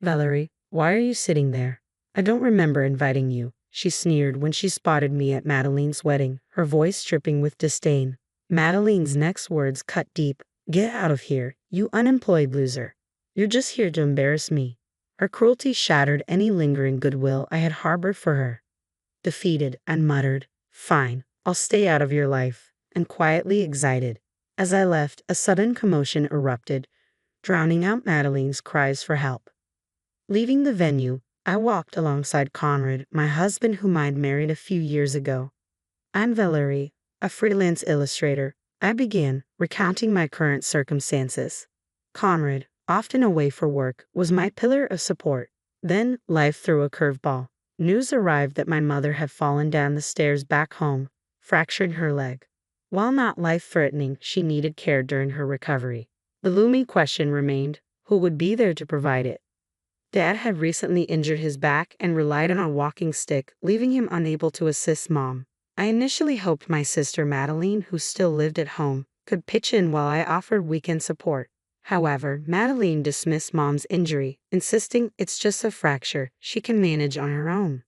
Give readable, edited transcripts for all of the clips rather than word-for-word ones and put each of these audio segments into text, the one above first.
Valerie, why are you sitting there? I don't remember inviting you, she sneered when she spotted me at Madeline's wedding, her voice dripping with disdain. Madeline's next words cut deep. Get out of here, you unemployed loser. You're just here to embarrass me. Her cruelty shattered any lingering goodwill I had harbored for her. Defeated, I muttered, "Fine, I'll stay out of your life," and quietly exited. As I left, a sudden commotion erupted, drowning out Madeline's cries for help. Leaving the venue, I walked alongside Conrad, my husband whom I'd married a few years ago. "I'm Valerie, a freelance illustrator," I began, recounting my current circumstances. Conrad, often away for work, was my pillar of support. Then, life threw a curveball. News arrived that my mother had fallen down the stairs back home, fracturing her leg. While not life-threatening, she needed care during her recovery. The looming question remained, who would be there to provide it? Dad had recently injured his back and relied on a walking stick, leaving him unable to assist Mom. I initially hoped my sister Madeline, who still lived at home, could pitch in while I offered weekend support. However, Madeline dismissed Mom's injury, insisting it's just a fracture she can manage on her own.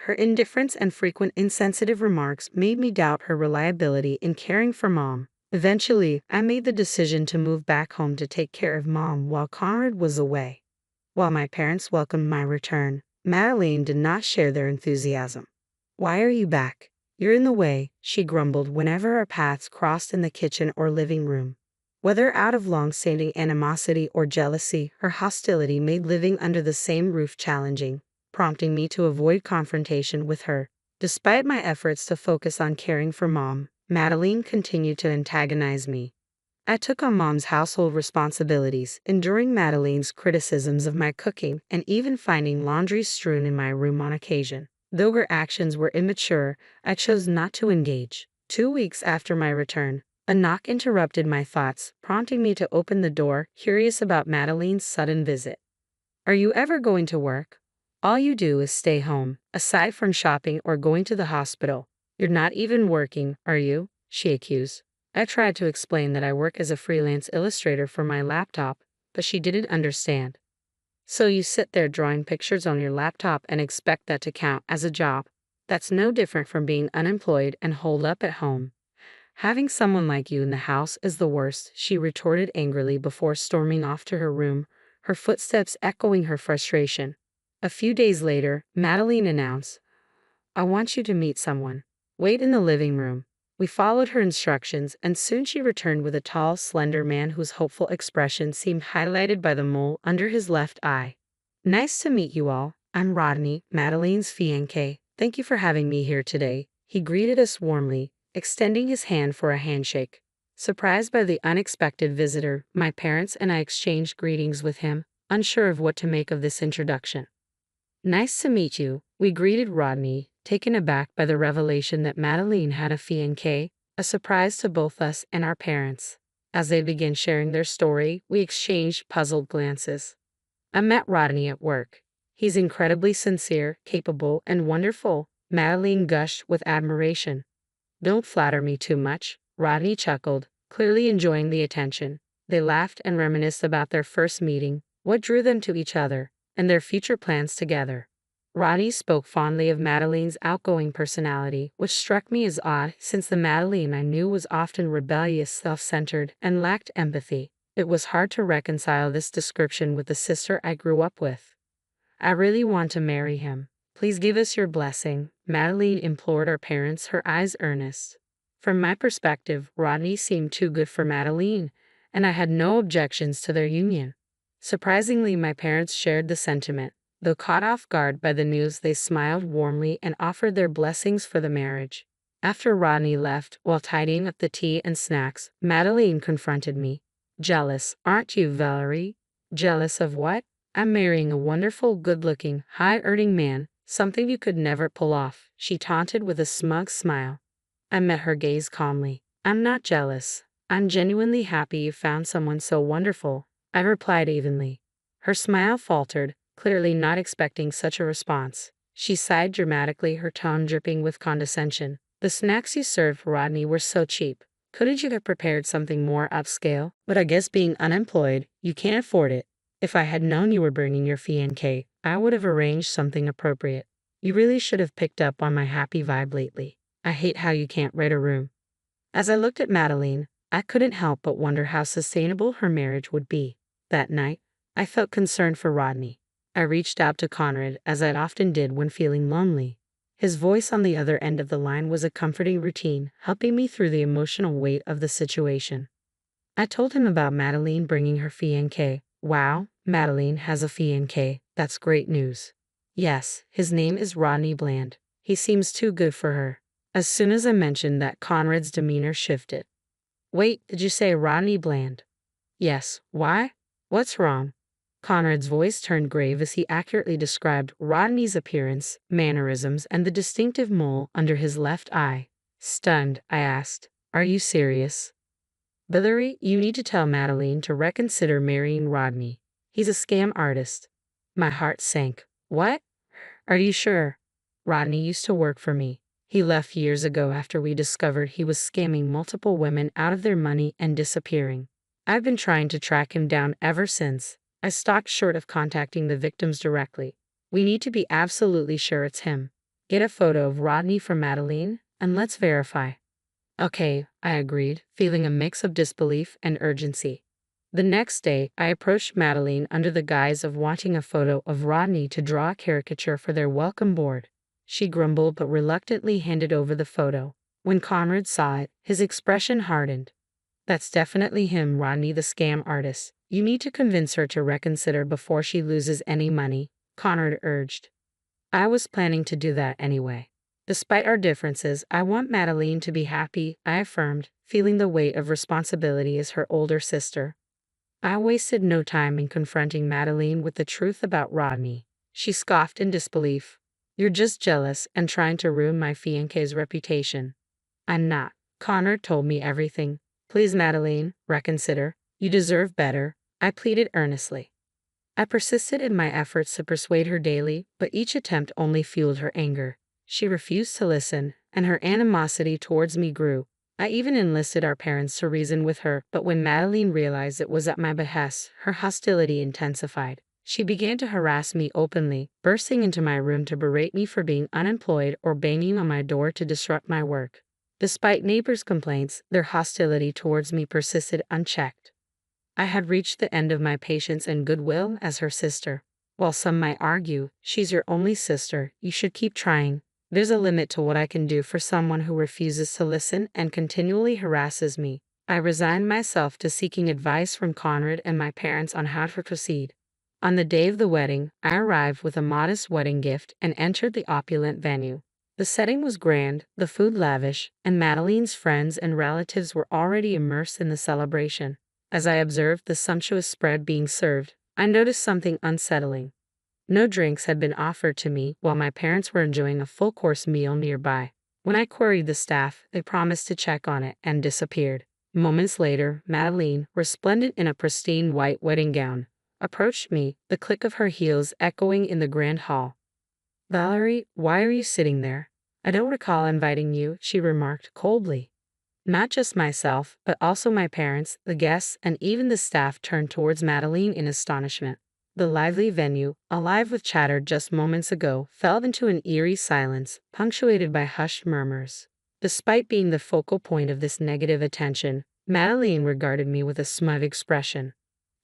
Her indifference and frequent insensitive remarks made me doubt her reliability in caring for Mom. Eventually, I made the decision to move back home to take care of Mom while Conrad was away. While my parents welcomed my return, Madeline did not share their enthusiasm. "Why are you back? You're in the way," she grumbled whenever our paths crossed in the kitchen or living room. Whether out of long-standing animosity or jealousy, her hostility made living under the same roof challenging, prompting me to avoid confrontation with her. Despite my efforts to focus on caring for Mom, Madeline continued to antagonize me. I took on Mom's household responsibilities, enduring Madeline's criticisms of my cooking and even finding laundry strewn in my room on occasion. Though her actions were immature, I chose not to engage. 2 weeks after my return, a knock interrupted my thoughts, prompting me to open the door, curious about Madeline's sudden visit. "Are you ever going to work? All you do is stay home, aside from shopping or going to the hospital. You're not even working, are you?" she accused. I tried to explain that I work as a freelance illustrator for my laptop, but she didn't understand. "So you sit there drawing pictures on your laptop and expect that to count as a job? That's no different from being unemployed and holed up at home. Having someone like you in the house is the worst," she retorted angrily before storming off to her room, her footsteps echoing her frustration. A few days later, Madeline announced, "I want you to meet someone. Wait in the living room." We followed her instructions, and soon she returned with a tall, slender man whose hopeful expression seemed highlighted by the mole under his left eye. "Nice to meet you all. I'm Rodney, Madeline's fiancé. Thank you for having me here today." He greeted us warmly, extending his hand for a handshake. Surprised by the unexpected visitor, my parents and I exchanged greetings with him, unsure of what to make of this introduction. "Nice to meet you," we greeted Rodney, taken aback by the revelation that Madeline had a fiancé, a surprise to both us and our parents. As they began sharing their story, we exchanged puzzled glances. "I met Rodney at work. He's incredibly sincere, capable, and wonderful," Madeline gushed with admiration. "Don't flatter me too much," Rodney chuckled, clearly enjoying the attention. They laughed and reminisced about their first meeting, what drew them to each other, and their future plans together. Rodney spoke fondly of Madeline's outgoing personality, which struck me as odd since the Madeline I knew was often rebellious, self-centered, and lacked empathy. It was hard to reconcile this description with the sister I grew up with. "I really want to marry him. Please give us your blessing," Madeline implored our parents, her eyes earnest. From my perspective, Rodney seemed too good for Madeline, and I had no objections to their union. Surprisingly, my parents shared the sentiment. Though caught off guard by the news, they smiled warmly and offered their blessings for the marriage. After Rodney left, while tidying up the tea and snacks, Madeline confronted me. "Jealous, aren't you, Valerie?" "Jealous of what?" "I'm marrying a wonderful, good-looking, high-earning man, something you could never pull off," she taunted with a smug smile. I met her gaze calmly. "I'm not jealous. I'm genuinely happy you found someone so wonderful," I replied evenly. Her smile faltered, clearly not expecting such a response. She sighed dramatically, her tone dripping with condescension. "The snacks you served Rodney were so cheap. Couldn't you have prepared something more upscale? But I guess being unemployed, you can't afford it." If I had known you were bringing your fiancé, I would have arranged something appropriate. You really should have picked up on my happy vibe lately. I hate how you can't read a room. As I looked at Madeline, I couldn't help but wonder how sustainable her marriage would be. That night, I felt concerned for Rodney. I reached out to Conrad, as I often did when feeling lonely. His voice on the other end of the line was a comforting routine, helping me through the emotional weight of the situation. I told him about Madeline bringing her fiancé. Wow, Madeline has a fiancé. That's great news. Yes, his name is Rodney Bland. He seems too good for her. As soon as I mentioned that, Conrad's demeanor shifted. Wait, did you say Rodney Bland? Yes, why? What's wrong? Conrad's voice turned grave as he accurately described Rodney's appearance, mannerisms, and the distinctive mole under his left eye. Stunned, I asked, "Are you serious?" "Valerie, you need to tell Madeline to reconsider marrying Rodney. He's a scam artist." My heart sank. What? Are you sure? Rodney used to work for me. He left years ago after we discovered he was scamming multiple women out of their money and disappearing. I've been trying to track him down ever since. I stopped short of contacting the victims directly. We need to be absolutely sure it's him. Get a photo of Rodney from Madeline, and let's verify. Okay, I agreed, feeling a mix of disbelief and urgency. The next day, I approached Madeline under the guise of wanting a photo of Rodney to draw a caricature for their welcome board. She grumbled but reluctantly handed over the photo. When Conrad saw it, his expression hardened. That's definitely him, Rodney the scam artist. You need to convince her to reconsider before she loses any money, Conrad urged. I was planning to do that anyway. Despite our differences, I want Madeline to be happy, I affirmed, feeling the weight of responsibility as her older sister. I wasted no time in confronting Madeline with the truth about Rodney. She scoffed in disbelief. You're just jealous and trying to ruin my fiancé's reputation. I'm not. Connor told me everything. Please, Madeline, reconsider. You deserve better, I pleaded earnestly. I persisted in my efforts to persuade her daily, but each attempt only fueled her anger. She refused to listen, and her animosity towards me grew. I even enlisted our parents to reason with her, but when Madeline realized it was at my behest, her hostility intensified. She began to harass me openly, bursting into my room to berate me for being unemployed or banging on my door to disrupt my work. Despite neighbors' complaints, their hostility towards me persisted unchecked. I had reached the end of my patience and goodwill as her sister. While some might argue, she's your only sister, you should keep trying. There's a limit to what I can do for someone who refuses to listen and continually harasses me. I resigned myself to seeking advice from Conrad and my parents on how to proceed. On the day of the wedding, I arrived with a modest wedding gift and entered the opulent venue. The setting was grand, the food lavish, and Madeline's friends and relatives were already immersed in the celebration. As I observed the sumptuous spread being served, I noticed something unsettling. No drinks had been offered to me while my parents were enjoying a full-course meal nearby. When I queried the staff, they promised to check on it and disappeared. Moments later, Madeline, resplendent in a pristine white wedding gown, approached me, the click of her heels echoing in the grand hall. Valerie, why are you sitting there? I don't recall inviting you, she remarked coldly. Not just myself, but also my parents, the guests, and even the staff turned towards Madeline in astonishment. The lively venue, alive with chatter just moments ago, fell into an eerie silence, punctuated by hushed murmurs. Despite being the focal point of this negative attention, Madeline regarded me with a smug expression.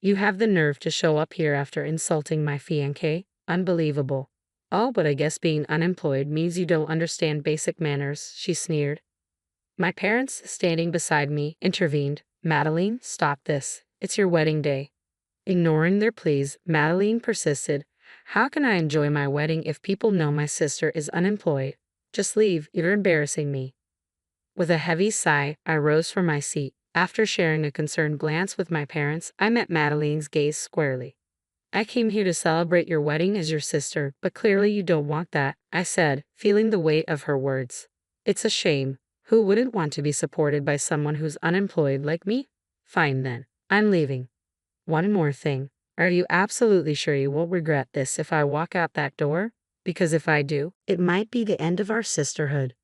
You have the nerve to show up here after insulting my fiancé? Unbelievable. Oh, but I guess being unemployed means you don't understand basic manners, she sneered. My parents, standing beside me, intervened. Madeline, stop this. It's your wedding day. Ignoring their pleas, Madeline persisted. How can I enjoy my wedding if people know my sister is unemployed? Just leave, you're embarrassing me. With a heavy sigh, I rose from my seat. After sharing a concerned glance with my parents, I met Madeline's gaze squarely. I came here to celebrate your wedding as your sister, but clearly you don't want that, I said, feeling the weight of her words. It's a shame. Who wouldn't want to be supported by someone who's unemployed like me? Fine then. I'm leaving. One more thing. Are you absolutely sure you won't regret this if I walk out that door? Because if I do, it might be the end of our sisterhood.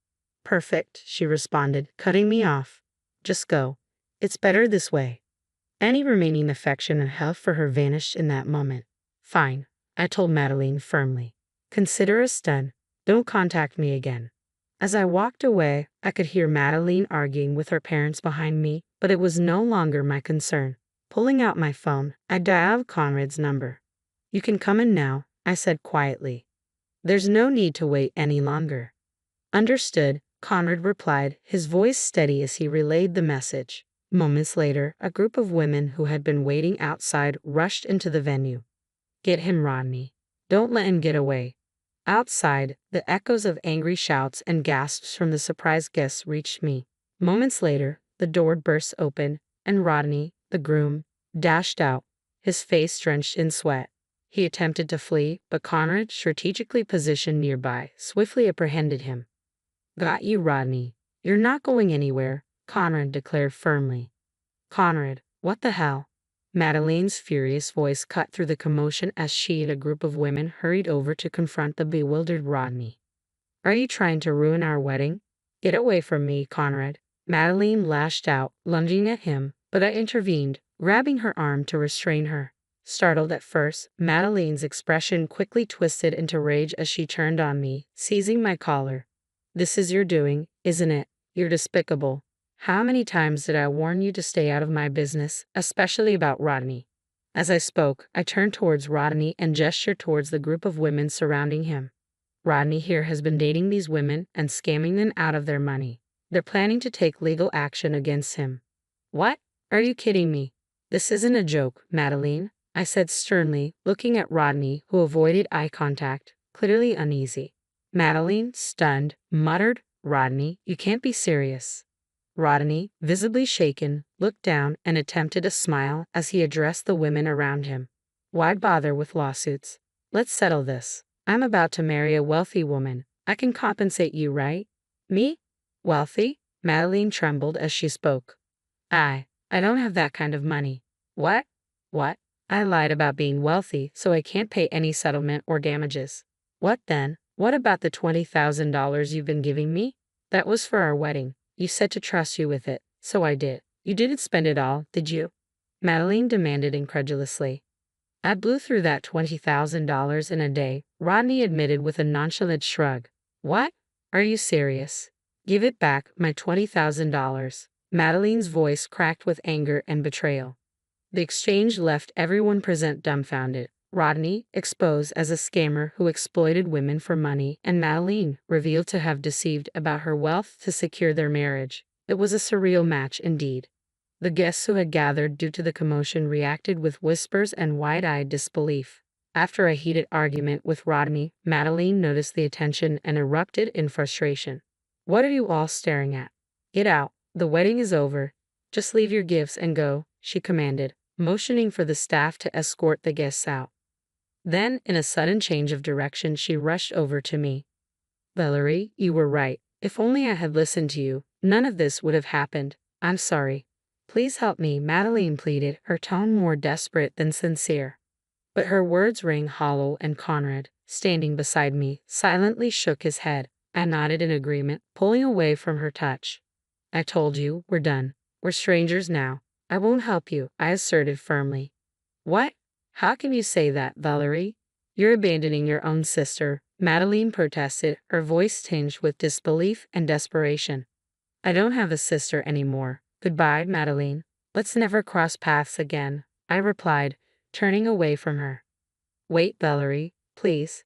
Perfect, she responded, cutting me off. Just go. It's better this way. Any remaining affection and love for her vanished in that moment. Fine, I told Madeline firmly. Consider us done. Don't contact me again. As I walked away, I could hear Madeline arguing with her parents behind me, but it was no longer my concern. Pulling out my phone, I dialed Conrad's number. You can come in now, I said quietly. There's no need to wait any longer. Understood, Conrad replied, his voice steady as he relayed the message. Moments later, a group of women who had been waiting outside rushed into the venue. Get him, Rodney. Don't let him get away. Outside, the echoes of angry shouts and gasps from the surprised guests reached me. Moments later, the door burst open, and Rodney, the groom, dashed out, his face drenched in sweat. He attempted to flee, but Conrad, strategically positioned nearby, swiftly apprehended him. Got you, Rodney. You're not going anywhere, Conrad declared firmly. Conrad, what the hell? Madeline's furious voice cut through the commotion as she and a group of women hurried over to confront the bewildered Rodney. Are you trying to ruin our wedding? Get away from me, Conrad. Madeline lashed out, lunging at him, but I intervened, grabbing her arm to restrain her. Startled at first, Madeline's expression quickly twisted into rage as she turned on me, seizing my collar. This is your doing, isn't it? You're despicable. How many times did I warn you to stay out of my business, especially about Rodney? As I spoke, I turned towards Rodney and gestured towards the group of women surrounding him. Rodney here has been dating these women and scamming them out of their money. They're planning to take legal action against him. What? Are you kidding me? This isn't a joke, Madeline, I said sternly, looking at Rodney, who avoided eye contact, clearly uneasy. Madeline, stunned, muttered, Rodney, you can't be serious. Rodney, visibly shaken, looked down and attempted a smile as he addressed the women around him. Why bother with lawsuits? Let's settle this. I'm about to marry a wealthy woman. I can compensate you, right? Me? Wealthy? Madeline trembled as she spoke. I don't have that kind of money. What? What? I lied about being wealthy, so I can't pay any settlement or damages. What then? What about the $20,000 you've been giving me? That was for our wedding. You said to trust you with it, so I did. You didn't spend it all, did you? Madeline demanded incredulously. I blew through that $20,000 in a day, Rodney admitted with a nonchalant shrug. What? Are you serious? Give it back, my $20,000. Madeline's voice cracked with anger and betrayal. The exchange left everyone present dumbfounded. Rodney, exposed as a scammer who exploited women for money, and Madeline, revealed to have deceived about her wealth to secure their marriage. It was a surreal match indeed. The guests who had gathered due to the commotion reacted with whispers and wide-eyed disbelief. After a heated argument with Rodney, Madeline noticed the attention and erupted in frustration. What are you all staring at? Get out. The wedding is over. Just leave your gifts and go, she commanded, motioning for the staff to escort the guests out. Then, in a sudden change of direction, she rushed over to me. Valerie, you were right. If only I had listened to you, none of this would have happened. I'm sorry. Please help me, Madeline pleaded, her tone more desperate than sincere. But her words rang hollow, and Conrad, standing beside me, silently shook his head. I nodded in agreement, pulling away from her touch. I told you, we're done. We're strangers now. I won't help you, I asserted firmly. What? How can you say that, Valerie? You're abandoning your own sister, Madeline protested, her voice tinged with disbelief and desperation. I don't have a sister anymore. Goodbye, Madeline. Let's never cross paths again, I replied, turning away from her. Wait, Valerie, please.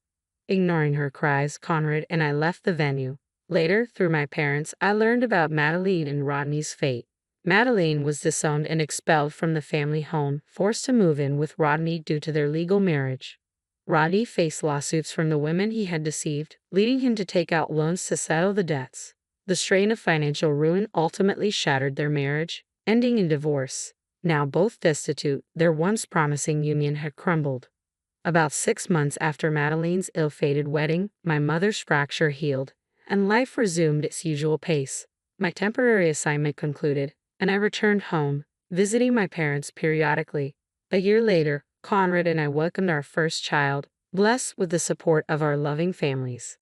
Ignoring her cries, Conrad and I left the venue. Later, through my parents, I learned about Madeline and Rodney's fate. Madeline was disowned and expelled from the family home, forced to move in with Rodney due to their legal marriage. Rodney faced lawsuits from the women he had deceived, leading him to take out loans to settle the debts. The strain of financial ruin ultimately shattered their marriage, ending in divorce. Now both destitute, their once promising union had crumbled. About 6 months after Madeline's ill-fated wedding, my mother's fracture healed, and life resumed its usual pace. My temporary assignment concluded, and I returned home, visiting my parents periodically. A year later, Conrad and I welcomed our first child, blessed with the support of our loving families.